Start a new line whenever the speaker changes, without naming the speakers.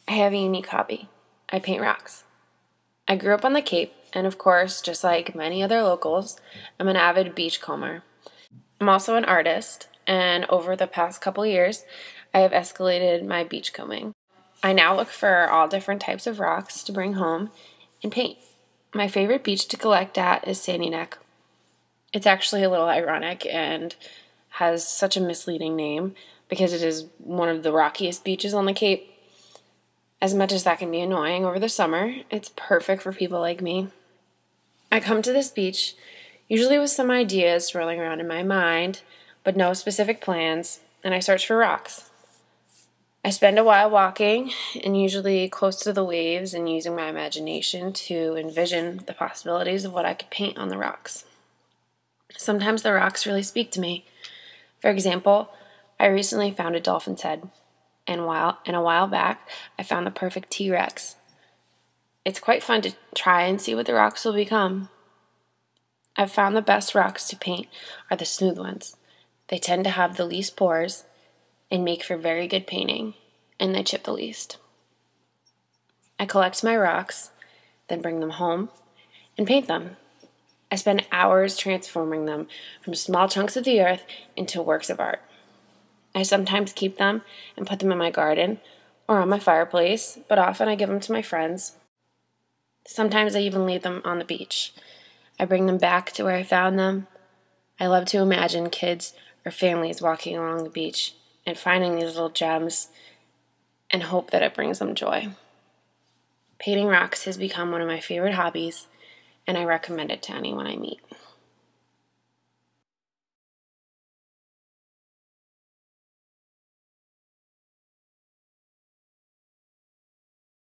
I have a unique hobby. I paint rocks. I grew up on the Cape, and of course, just like many other locals, I'm an avid beachcomber. I'm also an artist, and over the past couple years, I have escalated my beachcombing. I now look for all different types of rocks to bring home and paint. My favorite beach to collect at is Sandy Neck. It's actually a little ironic and has such a misleading name because it is one of the rockiest beaches on the Cape. As much as that can be annoying over the summer, it's perfect for people like me. I come to this beach usually with some ideas swirling around in my mind, but no specific plans, and I search for rocks. I spend a while walking, and usually close to the waves, and using my imagination to envision the possibilities of what I could paint on the rocks. Sometimes the rocks really speak to me. For example, I recently found a dolphin's head, and a while back, I found the perfect T-Rex. It's quite fun to try and see what the rocks will become. I've found the best rocks to paint are the smooth ones. They tend to have the least pores and make for very good painting, and they chip the least. I collect my rocks, then bring them home and paint them. I spend hours transforming them from small chunks of the earth into works of art. I sometimes keep them and put them in my garden or on my fireplace, but often I give them to my friends. Sometimes I even leave them on the beach. I bring them back to where I found them. I love to imagine kids or families walking along the beach and finding these little gems and hope that it brings them joy. Painting rocks has become one of my favorite hobbies, and I recommend it to anyone I meet.